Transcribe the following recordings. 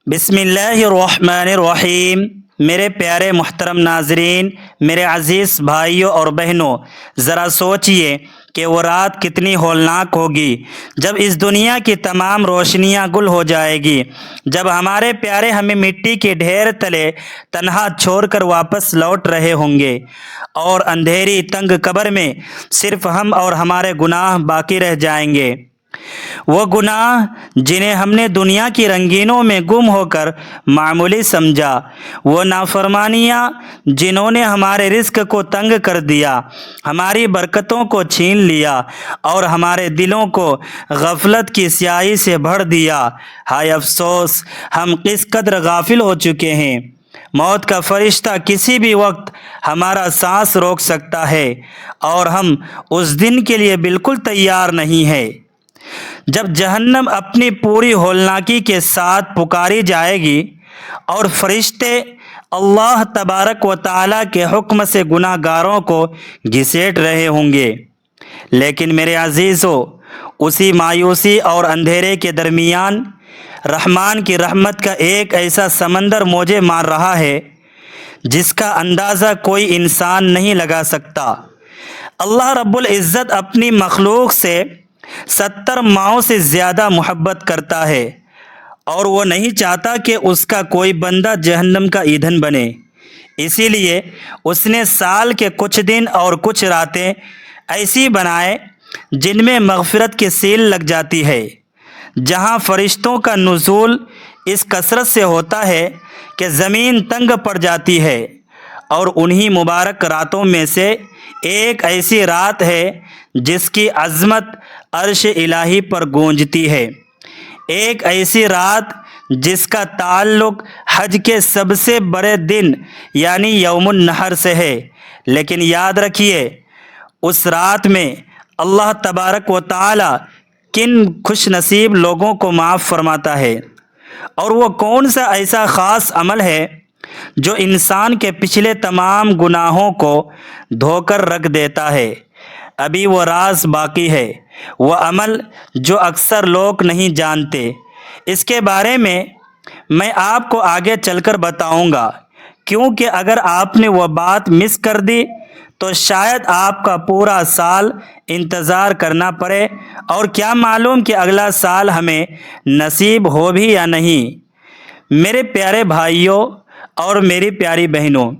بسم اللہ الرحمن الرحیم۔ میرے پیارے محترم ناظرین، میرے عزیز بھائیوں اور بہنوں، ذرا سوچئے کہ وہ رات کتنی ہولناک ہوگی جب اس دنیا کی تمام روشنیاں گل ہو جائے گی، جب ہمارے پیارے ہمیں مٹی کے ڈھیر تلے تنہا چھوڑ کر واپس لوٹ رہے ہوں گے، اور اندھیری تنگ قبر میں صرف ہم اور ہمارے گناہ باقی رہ جائیں گے۔ وہ گناہ جنہیں ہم نے دنیا کی رنگینوں میں گم ہو کر معمولی سمجھا، وہ نافرمانیاں جنہوں نے ہمارے رزق کو تنگ کر دیا، ہماری برکتوں کو چھین لیا اور ہمارے دلوں کو غفلت کی سیاہی سے بھر دیا۔ ہائے افسوس، ہم کس قدر غافل ہو چکے ہیں۔ موت کا فرشتہ کسی بھی وقت ہمارا سانس روک سکتا ہے، اور ہم اس دن کے لیے بالکل تیار نہیں ہیں جب جہنم اپنی پوری ہولناکی کے ساتھ پکاری جائے گی اور فرشتے اللہ تبارک و تعالیٰ کے حکم سے گناہ گاروں کو گھسیٹ رہے ہوں گے۔ لیکن میرے عزیزو، اسی مایوسی اور اندھیرے کے درمیان رحمان کی رحمت کا ایک ایسا سمندر موجیں مار رہا ہے جس کا اندازہ کوئی انسان نہیں لگا سکتا۔ اللہ رب العزت اپنی مخلوق سے 70 ماؤں سے زیادہ محبت کرتا ہے، اور وہ نہیں چاہتا کہ اس کا کوئی بندہ جہنم کا ایندھن بنے۔ اسی لیے اس نے سال کے کچھ دن اور کچھ راتیں ایسی بنائے جن میں مغفرت کی سیل لگ جاتی ہے، جہاں فرشتوں کا نزول اس کثرت سے ہوتا ہے کہ زمین تنگ پڑ جاتی ہے، اور انہی مبارک راتوں میں سے ایک ایسی رات ہے جس کی عظمت عرش الہی پر گونجتی ہے، ایک ایسی رات جس کا تعلق حج کے سب سے بڑے دن یعنی یوم النحر سے ہے۔ لیکن یاد رکھیے، اس رات میں اللہ تبارک و تعالی کن خوش نصیب لوگوں کو معاف فرماتا ہے، اور وہ کون سا ایسا خاص عمل ہے جو انسان کے پچھلے تمام گناہوں کو دھو کر رکھ دیتا ہے۔ ابھی وہ راز باقی ہے، وہ عمل جو اکثر لوگ نہیں جانتے۔ اس کے بارے میں آپ کو آگے چل کر بتاؤں گا، کیونکہ اگر آپ نے وہ بات مس کر دی تو شاید آپ کا پورا سال انتظار کرنا پڑے، اور کیا معلوم کہ اگلا سال ہمیں نصیب ہو بھی یا نہیں۔ میرے پیارے بھائیوں اور میری پیاری بہنوں،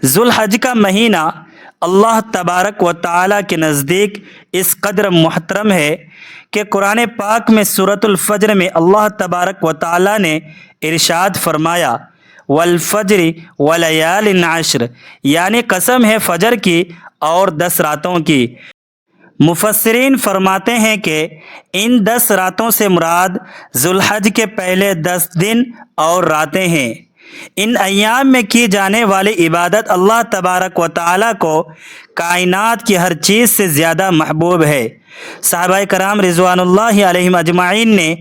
ذوالحج کا مہینہ اللہ تبارک و تعالیٰ کے نزدیک اس قدر محترم ہے کہ قرآن پاک میں سورۃ الفجر میں اللہ تبارک و تعالیٰ نے ارشاد فرمایا، والفجر ولیال عشر، یعنی قسم ہے فجر کی اور 10 راتوں کی۔ مفسرین فرماتے ہیں کہ ان 10 راتوں سے مراد ذوالحج کے پہلے 10 دن اور راتیں ہیں۔ ان ایام میں کی جانے والی عبادت اللہ تبارک و تعالیٰ کو کائنات کی ہر چیز سے زیادہ محبوب ہے۔ صحابہ کرام رضوان اللہ علیہم اجمعین نے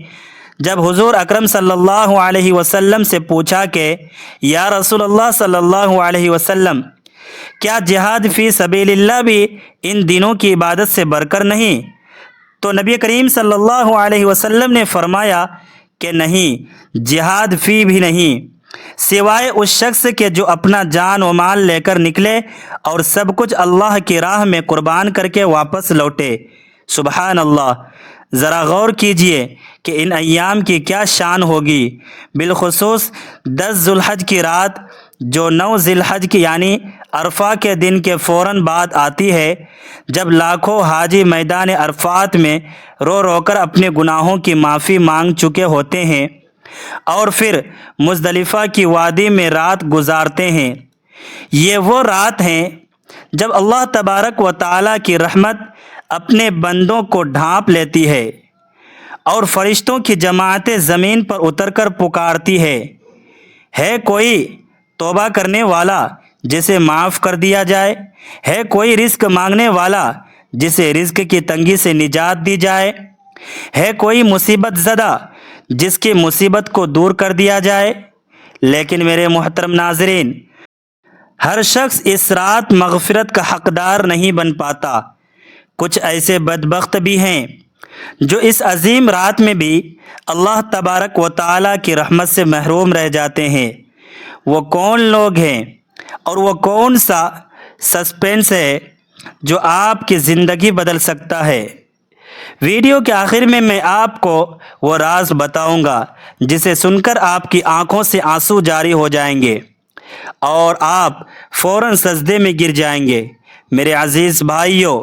جب حضور اکرم صلی اللہ علیہ وسلم سے پوچھا کہ یا رسول اللہ صلی اللہ علیہ وسلم، کیا جہاد فی سبیل اللہ بھی ان دنوں کی عبادت سے بڑھ کر نہیں؟ تو نبی کریم صلی اللہ علیہ وسلم نے فرمایا کہ نہیں، جہاد فی بھی نہیں، سوائے اس شخص کے جو اپنا جان و مال لے کر نکلے اور سب کچھ اللہ کی راہ میں قربان کر کے واپس لوٹے۔ سبحان اللہ! ذرا غور کیجئے کہ ان ایام کی کیا شان ہوگی، بالخصوص 10 ذوالحج کی رات جو 9 ذی الحج کی یعنی عرفہ کے دن کے فوراً بعد آتی ہے، جب لاکھوں حاجی میدان عرفات میں رو رو کر اپنے گناہوں کی معافی مانگ چکے ہوتے ہیں، اور پھر مزدلفہ کی وادی میں رات گزارتے ہیں۔ یہ وہ رات ہیں جب اللہ تبارک و تعالیٰ کی رحمت اپنے بندوں کو ڈھانپ لیتی ہے، اور فرشتوں کی جماعتیں زمین پر اتر کر پکارتی ہے کوئی توبہ کرنے والا جسے معاف کر دیا جائے؟ ہے کوئی رزق مانگنے والا جسے رزق کی تنگی سے نجات دی جائے؟ ہے کوئی مصیبت زدہ جس کی مصیبت کو دور کر دیا جائے؟ لیکن میرے محترم ناظرین، ہر شخص اس رات مغفرت کا حقدار نہیں بن پاتا۔ کچھ ایسے بدبخت بھی ہیں جو اس عظیم رات میں بھی اللہ تبارک و تعالیٰ کی رحمت سے محروم رہ جاتے ہیں، وہ کون لوگ ہیں اور وہ کون سا سسپینس ہے جو آپ کی زندگی بدل سکتا ہے؟ ویڈیو کے آخر میں آپ کو وہ راز بتاؤں گا جسے سن کر آپ کی آنکھوں سے آنسو جاری ہو جائیں گے اور آپ فوراً سجدے میں گر جائیں گے۔ میرے عزیز بھائیوں،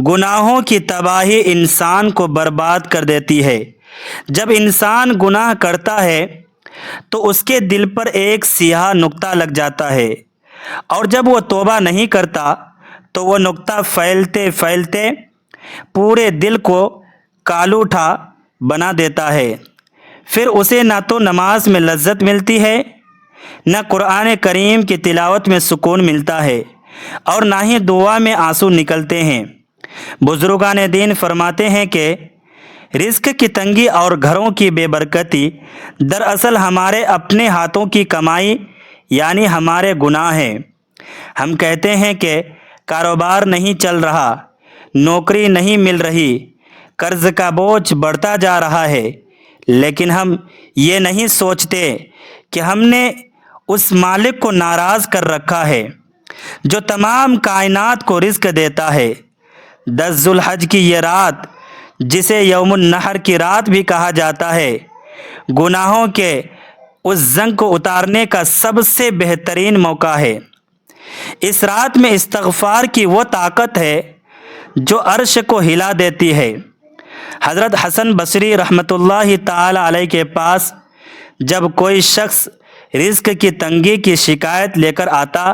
گناہوں کی تباہی انسان کو برباد کر دیتی ہے۔ جب انسان گناہ کرتا ہے تو اس کے دل پر ایک سیاہ نقطہ لگ جاتا ہے، اور جب وہ توبہ نہیں کرتا تو وہ نقطہ پھیلتے پھیلتے پورے دل کو کالوٹھا بنا دیتا ہے۔ پھر اسے نہ تو نماز میں لذت ملتی ہے، نہ قرآن کریم کی تلاوت میں سکون ملتا ہے، اور نہ ہی دعا میں آنسو نکلتے ہیں۔ بزرگان دین فرماتے ہیں کہ رزق کی تنگی اور گھروں کی بے برکتی دراصل ہمارے اپنے ہاتھوں کی کمائی یعنی ہمارے گناہ ہیں۔ ہم کہتے ہیں کہ کاروبار نہیں چل رہا، نوکری نہیں مل رہی، قرض کا بوجھ بڑھتا جا رہا ہے، لیکن ہم یہ نہیں سوچتے کہ ہم نے اس مالک کو ناراض کر رکھا ہے جو تمام کائنات کو رزق دیتا ہے۔ 10 ذو الحج کی یہ رات، جسے یوم النحر کی رات بھی کہا جاتا ہے، گناہوں کے اس زنگ کو اتارنے کا سب سے بہترین موقع ہے۔ اس رات میں استغفار کی وہ طاقت ہے جو عرش کو ہلا دیتی ہے۔ حضرت حسن بصری رحمۃ اللہ تعالی علیہ کے پاس جب کوئی شخص رزق کی تنگی کی شکایت لے کر آتا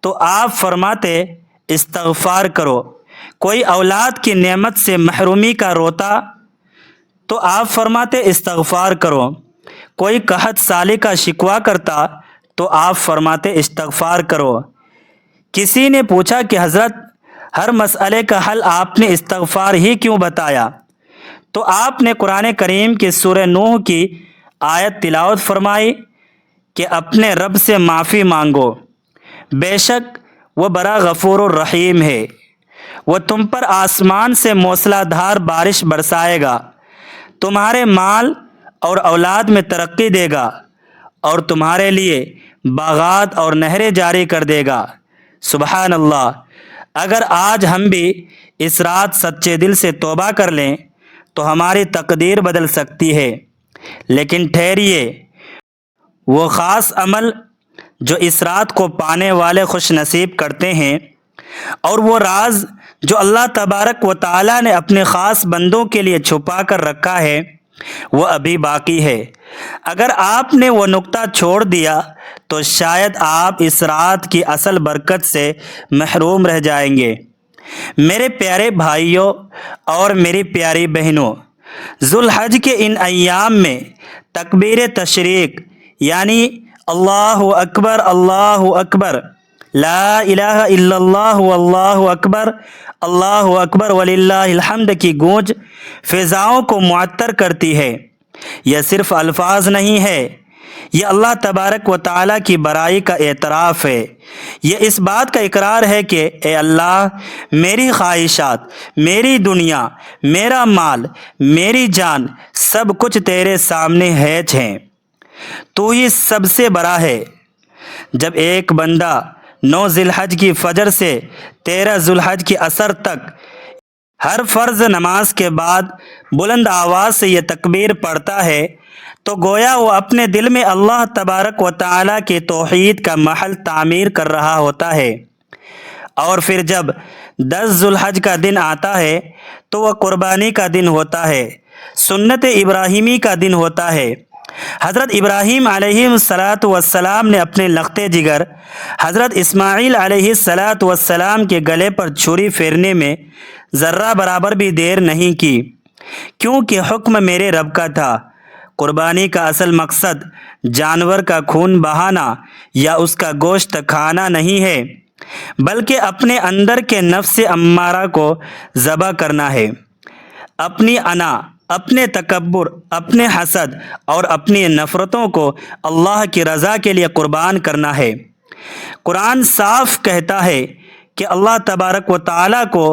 تو آپ فرماتے استغفار کرو۔ کوئی اولاد کی نعمت سے محرومی کا روتا تو آپ فرماتے استغفار کرو۔ کوئی قحط سالی کا شکوہ کرتا تو آپ فرماتے استغفار کرو۔ کسی نے پوچھا کہ حضرت، ہر مسئلے کا حل آپ نے استغفار ہی کیوں بتایا؟ تو آپ نے قرآن کریم کی سورہ نوح کی آیت تلاوت فرمائی کہ اپنے رب سے معافی مانگو، بے شک وہ بڑا غفور الرحیم ہے، وہ تم پر آسمان سے موسلا دھار بارش برسائے گا، تمہارے مال اور اولاد میں ترقی دے گا، اور تمہارے لیے باغات اور نہریں جاری کر دے گا۔ سبحان اللہ! اگر آج ہم بھی اس رات سچے دل سے توبہ کر لیں تو ہماری تقدیر بدل سکتی ہے۔ لیکن ٹھہریے، وہ خاص عمل جو اس رات کو پانے والے خوش نصیب کرتے ہیں، اور وہ راز جو اللہ تبارک و تعالیٰ نے اپنے خاص بندوں کے لیے چھپا کر رکھا ہے، وہ ابھی باقی ہے۔ اگر آپ نے وہ نقطہ چھوڑ دیا تو شاید آپ اس رات کی اصل برکت سے محروم رہ جائیں گے۔ میرے پیارے بھائیوں اور میری پیاری بہنوں، ذو الحج کے ان ایام میں تکبیر تشریق یعنی اللہ اکبر، لا الہ الا اللہ اللہ اکبر وللہ الحمد کی گونج فضاؤں کو معطر کرتی ہے۔ یہ صرف الفاظ نہیں ہے، یہ اللہ تبارک و تعالیٰ کی بڑائی کا اعتراف ہے۔ یہ اس بات کا اقرار ہے کہ اے اللہ، میری خواہشات، میری دنیا، میرا مال، میری جان، سب کچھ تیرے سامنے ہیچ ہیں، تو ہی سب سے بڑا ہے۔ جب ایک بندہ 9 ذی الحج کی فجر سے 13 ذو الحج کی عصر تک ہر فرض نماز کے بعد بلند آواز سے یہ تکبیر پڑھتا ہے تو گویا وہ اپنے دل میں اللہ تبارک و تعالیٰ کی توحید کا محل تعمیر کر رہا ہوتا ہے۔ اور پھر جب 10 ذو الحج کا دن آتا ہے تو وہ قربانی کا دن ہوتا ہے، سنت ابراہیمی کا دن ہوتا ہے۔ حضرت ابراہیم علیہ السلام نے اپنے لخت جگر حضرت اسماعیل علیہ السلام کے گلے پر چھری پھیرنے میں ذرہ برابر بھی دیر نہیں کی، کیونکہ حکم میرے رب کا تھا۔ قربانی کا اصل مقصد جانور کا خون بہانا یا اس کا گوشت کھانا نہیں ہے، بلکہ اپنے اندر کے نفس امارہ کو ذبح کرنا ہے۔ اپنی انا، اپنے تکبر، اپنے حسد اور اپنی نفرتوں کو اللہ کی رضا کے لیے قربان کرنا ہے۔ قرآن صاف کہتا ہے کہ اللہ تبارک و تعالیٰ کو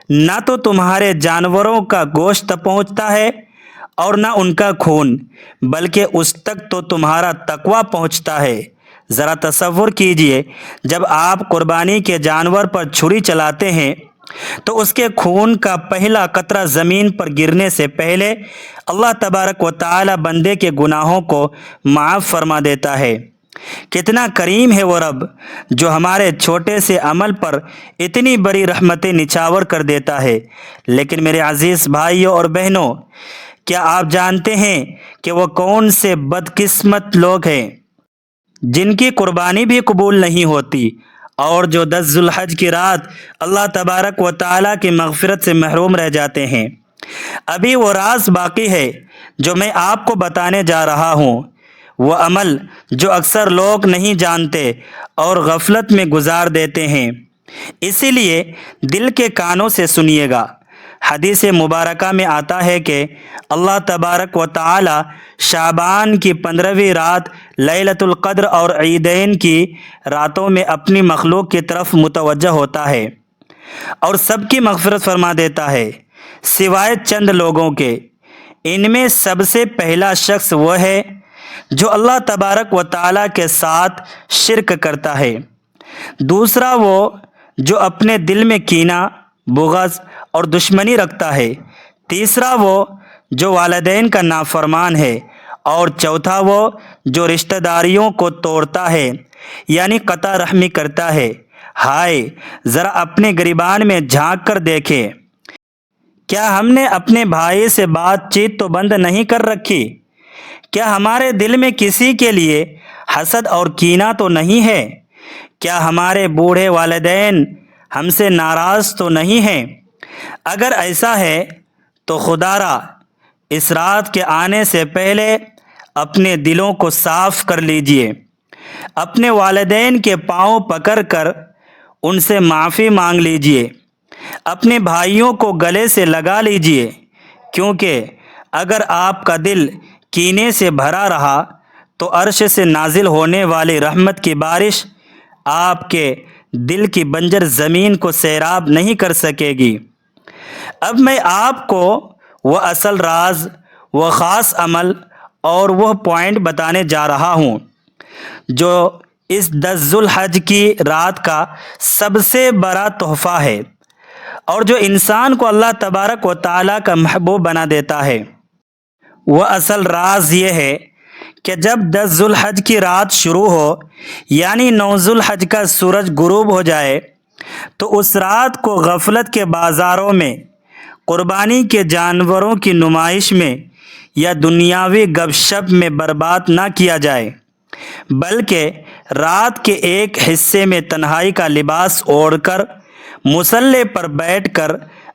نہ تو تمہارے جانوروں کا گوشت پہنچتا ہے اور نہ ان کا خون، بلکہ اس تک تو تمہارا تقوی پہنچتا ہے۔ ذرا تصور کیجئے، جب آپ قربانی کے جانور پر چھری چلاتے ہیں تو اس کے خون کا پہلا قطرہ زمین پر گرنے سے پہلے اللہ تبارک و تعالی بندے کے گناہوں کو معاف فرما دیتا ہے۔ کتنا کریم ہے وہ رب جو ہمارے چھوٹے سے عمل پر اتنی بڑی رحمتیں نچھاور کر دیتا ہے۔ لیکن میرے عزیز بھائیوں اور بہنوں، کیا آپ جانتے ہیں کہ وہ کون سے بدقسمت لوگ ہیں جن کی قربانی بھی قبول نہیں ہوتی اور جو 10 ذی الحج کی رات اللہ تبارک و تعالیٰ کی مغفرت سے محروم رہ جاتے ہیں؟ ابھی وہ راز باقی ہے جو میں آپ کو بتانے جا رہا ہوں، وہ عمل جو اکثر لوگ نہیں جانتے اور غفلت میں گزار دیتے ہیں۔ اسی لیے دل کے کانوں سے سنیے گا۔ حدیث مبارکہ میں آتا ہے کہ اللہ تبارک و تعالی شعبان کی 15ویں رات لیلۃ القدر اور عیدین کی راتوں میں اپنی مخلوق کی طرف متوجہ ہوتا ہے اور سب کی مغفرت فرما دیتا ہے سوائے چند لوگوں کے۔ ان میں سب سے پہلا شخص وہ ہے جو اللہ تبارک و تعالیٰ کے ساتھ شرک کرتا ہے، دوسرا وہ جو اپنے دل میں کینہ، بغض اور دشمنی رکھتا ہے، تیسرا وہ جو والدین کا نافرمان ہے، اور چوتھا وہ جو رشتہ داریوں کو توڑتا ہے یعنی قطع رحمی کرتا ہے۔ ہائے، ذرا اپنے گریبان میں جھانک کر دیکھیں، کیا ہم نے اپنے بھائی سے بات چیت تو بند نہیں کر رکھی؟ کیا ہمارے دل میں کسی کے لیے حسد اور کینہ تو نہیں ہے؟ کیا ہمارے بوڑھے والدین ہم سے ناراض تو نہیں ہیں؟ اگر ایسا ہے تو خدا را اس رات کے آنے سے پہلے اپنے دلوں کو صاف کر لیجئے، اپنے والدین کے پاؤں پکڑ کر ان سے معافی مانگ لیجئے، اپنے بھائیوں کو گلے سے لگا لیجئے، کیونکہ اگر آپ کا دل کینے سے بھرا رہا تو عرش سے نازل ہونے والی رحمت کی بارش آپ کے دل کی بنجر زمین کو سیراب نہیں کر سکے گی۔ اب میں آپ کو وہ اصل راز، وہ خاص عمل اور وہ پوائنٹ بتانے جا رہا ہوں جو اس 10 ذی الحج کی رات کا سب سے بڑا تحفہ ہے اور جو انسان کو اللہ تبارک و تعالیٰ کا محبوب بنا دیتا ہے۔ وہ اصل راز یہ ہے کہ جب 10 ذی الحج کی رات شروع ہو یعنی 9 ذی الحج کا سورج غروب ہو جائے تو اس رات کو غفلت کے بازاروں میں، قربانی کے جانوروں کی نمائش میں یا دنیاوی گپ شپ میں برباد نہ کیا جائے، بلکہ رات کے ایک حصے میں تنہائی کا لباس اوڑھ کر مصلی پر بیٹھ کر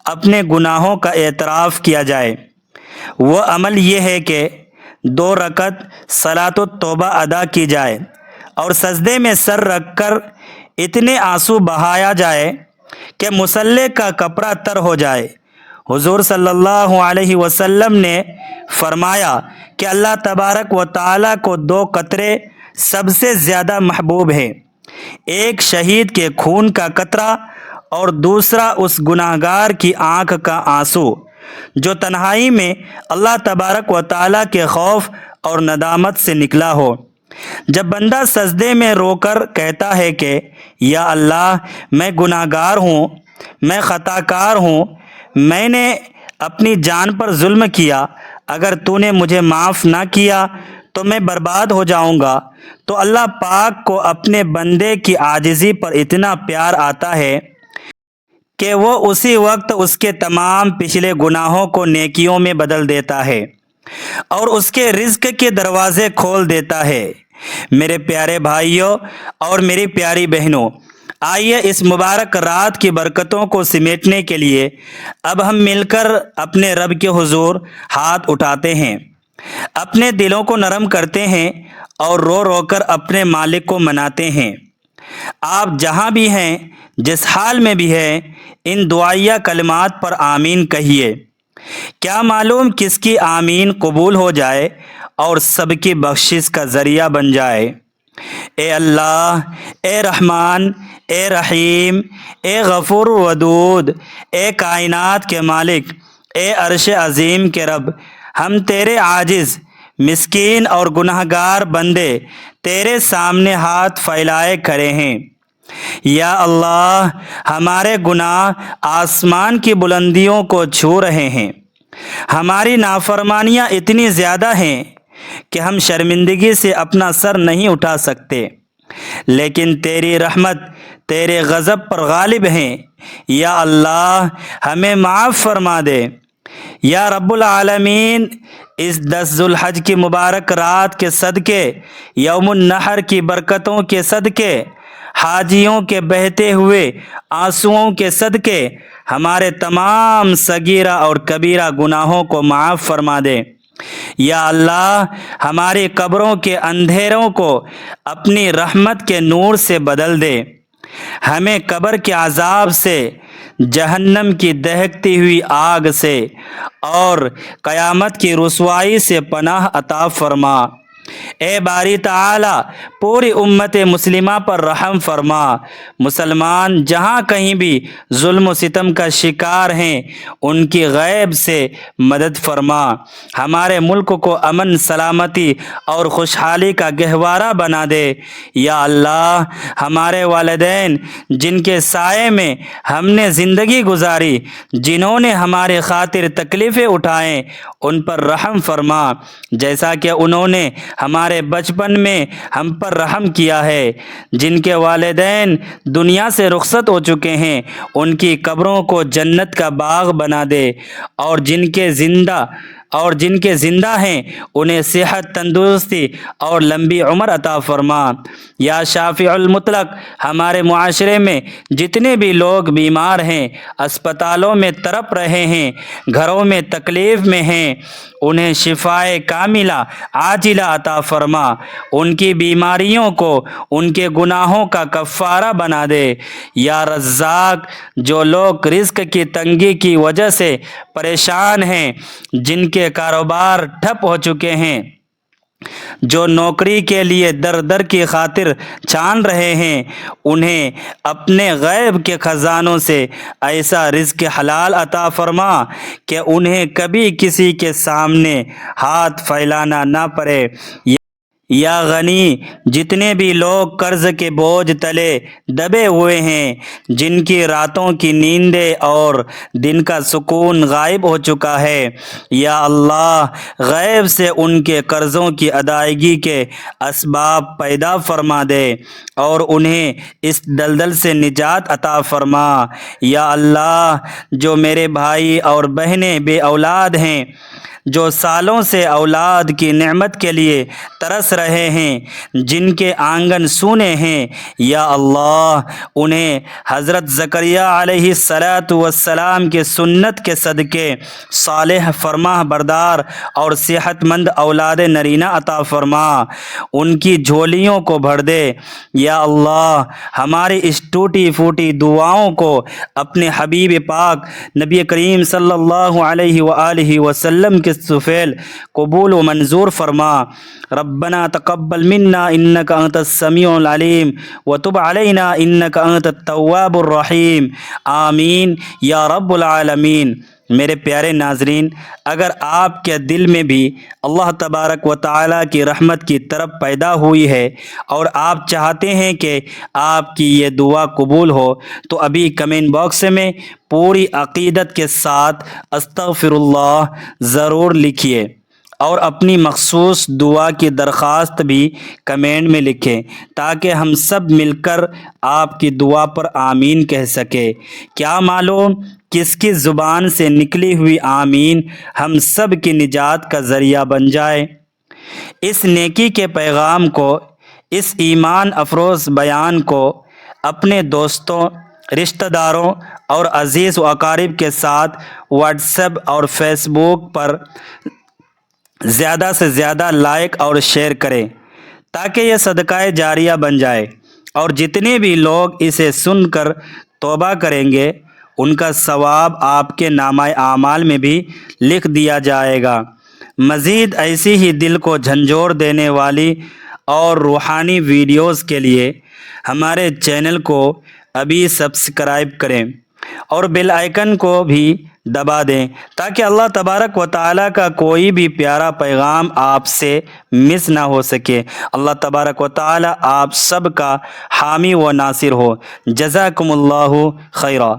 اپنے گناہوں کا اعتراف کیا جائے۔ وہ عمل یہ ہے کہ 2 رکعت صلاۃ التوبہ ادا کی جائے اور سجدے میں سر رکھ کر اتنے آنسو بہایا جائے کہ مصلی کا کپڑا تر ہو جائے۔ حضور صلی اللہ علیہ وسلم نے فرمایا کہ اللہ تبارک و تعالیٰ کو 2 قطرے سب سے زیادہ محبوب ہیں، ایک شہید کے خون کا قطرہ اور دوسرا اس گناہگار کی آنکھ کا آنسو جو تنہائی میں اللہ تبارک و تعالیٰ کے خوف اور ندامت سے نکلا ہو۔ جب بندہ سجدے میں رو کر کہتا ہے کہ یا اللہ، میں گناہگار ہوں، میں خطا کار ہوں، میں نے اپنی جان پر ظلم کیا، اگر تو نے مجھے معاف نہ کیا تو میں برباد ہو جاؤں گا، تو اللہ پاک کو اپنے بندے کی عاجزی پر اتنا پیار آتا ہے کہ وہ اسی وقت اس کے تمام پچھلے گناہوں کو نیکیوں میں بدل دیتا ہے اور اس کے رزق کے دروازے کھول دیتا ہے۔ میرے پیارے بھائیوں اور میری پیاری بہنوں، آئیے اس مبارک رات کی برکتوں کو سمیٹنے کے لیے اب ہم مل کر اپنے رب کے حضور ہاتھ اٹھاتے ہیں، اپنے دلوں کو نرم کرتے ہیں اور رو رو کر اپنے مالک کو مناتے ہیں۔ آپ جہاں بھی ہیں، جس حال میں بھی ہیں، ان دعائیہ کلمات پر آمین کہیے۔ کیا معلوم کس کی آمین قبول ہو جائے اور سب کی بخشش کا ذریعہ بن جائے۔ اے اللہ، اے رحمان، اے رحیم، اے غفور ودود، اے کائنات کے مالک، اے عرش عظیم کے رب، ہم تیرے عاجز، مسکین اور گناہ گار بندے تیرے سامنے ہاتھ پھیلائے کھڑے ہیں۔ یا اللہ، ہمارے گناہ آسمان کی بلندیوں کو چھو رہے ہیں۔ ہماری نافرمانیاں اتنی زیادہ ہیں کہ ہم شرمندگی سے اپنا سر نہیں اٹھا سکتے، لیکن تیری رحمت تیرے غضب پر غالب ہیں۔ یا اللہ، ہمیں معاف فرما دے۔ یا رب العالمین، اس 10 ذو الحج کی مبارک رات کے صدقے، یوم النحر کی برکتوں کے صدقے، حاجیوں کے بہتے ہوئے آنسوؤں کے صدقے ہمارے تمام صغیرہ اور کبیرہ گناہوں کو معاف فرما دے۔ یا اللہ، ہماری قبروں کے اندھیروں کو اپنی رحمت کے نور سے بدل دے۔ ہمیں قبر کے عذاب سے، جہنم کی دہکتی ہوئی آگ سے اور قیامت کی رسوائی سے پناہ عطا فرما۔ اے باری تعالی، پوری امت مسلمہ پر رحم فرما۔ مسلمان جہاں کہیں بھی ظلم و ستم کا شکار ہیں، ان کی غیب سے مدد فرما۔ ہمارے ملک کو امن، سلامتی اور خوشحالی کا گہوارہ بنا دے۔ یا اللہ، ہمارے والدین جن کے سائے میں ہم نے زندگی گزاری، جنہوں نے ہماری خاطر تکلیفیں اٹھائیں، ان پر رحم فرما، جیسا کہ انہوں نے ہمارے بچپن میں ہم پر رحم کیا ہے۔ جن کے والدین دنیا سے رخصت ہو چکے ہیں، ان کی قبروں کو جنت کا باغ بنا دے، اور جن کے زندہ ہیں انہیں صحت، تندرستی اور لمبی عمر عطا فرما۔ یا شافع المطلق، ہمارے معاشرے میں جتنے بھی لوگ بیمار ہیں، اسپتالوں میں تڑپ رہے ہیں، گھروں میں تکلیف میں ہیں، انہیں شفائے کاملہ عاجلہ عطا فرما۔ ان کی بیماریوں کو ان کے گناہوں کا کفارہ بنا دے۔ یا رزاق، جو لوگ رزق کی تنگی کی وجہ سے پریشان ہیں، جن کے کاروبار ٹھپ ہو چکے ہیں، جو نوکری کے لیے در در کی خاطر چھان رہے ہیں، انہیں اپنے غیب کے خزانوں سے ایسا رزق حلال عطا فرما کہ انہیں کبھی کسی کے سامنے ہاتھ پھیلانا نہ پڑے۔ یا غنی، جتنے بھی لوگ قرض کے بوجھ تلے دبے ہوئے ہیں، جن کی راتوں کی نیندیں اور دن کا سکون غائب ہو چکا ہے، یا اللہ، غیب سے ان کے قرضوں کی ادائیگی کے اسباب پیدا فرما دے اور انہیں اس دلدل سے نجات عطا فرما۔ یا اللہ، جو میرے بھائی اور بہنیں بے اولاد ہیں، جو سالوں سے اولاد کی نعمت کے لیے ترس رہے ہیں، جن کے آنگن سونے ہیں، یا اللہ، انہیں حضرت زکریا علیہ السلام کی سنت کے صدقے صالح، فرما بردار اور صحت مند اولاد نرینہ عطا فرما، ان کی جھولیوں کو بھر دے۔ یا اللہ، ہماری اس ٹوٹی پھوٹی دعاؤں کو اپنے حبیب پاک نبی کریم صلی اللہ علیہ وآلہ وسلم کے سفیل قبول و منظور فرما۔ ربنا تقبل منا انک انت السمیع العلیم وتب علینا انک انت التواب الرحیم، آمین یا رب العالمین۔ میرے پیارے ناظرین، اگر آپ کے دل میں بھی اللہ تبارک و تعالیٰ کی رحمت کی طرف پیدا ہوئی ہے اور آپ چاہتے ہیں کہ آپ کی یہ دعا قبول ہو، تو ابھی کمنٹ باکس میں پوری عقیدت کے ساتھ استغفر اللہ ضرور لکھیے، اور اپنی مخصوص دعا کی درخواست بھی کمنٹ میں لکھیں، تاکہ ہم سب مل کر آپ کی دعا پر آمین کہہ سکیں۔ کیا معلوم کس کی زبان سے نکلی ہوئی آمین ہم سب کی نجات کا ذریعہ بن جائے۔ اس نیکی کے پیغام کو، اس ایمان افروز بیان کو اپنے دوستوں، رشتہ داروں اور عزیز و اقارب کے ساتھ واٹس ایپ اور فیس بک پر زیادہ سے زیادہ لائک اور شیئر کریں، تاکہ یہ صدقہ جاریہ بن جائے، اور جتنے بھی لوگ اسے سن کر توبہ کریں گے، ان کا ثواب آپ کے نامہ اعمال میں بھی لکھ دیا جائے گا۔ مزید ایسی ہی دل کو جھنجھوڑ دینے والی اور روحانی ویڈیوز کے لیے ہمارے چینل کو ابھی سبسکرائب کریں اور بیل آئیکن کو بھی دبا دیں تاکہ اللہ تبارک و تعالیٰ کا کوئی بھی پیارا پیغام آپ سے مس نہ ہو سکے۔ اللہ تبارک و تعالیٰ آپ سب کا حامی و ناصر ہو۔ جزاکم اللہ خیرہ۔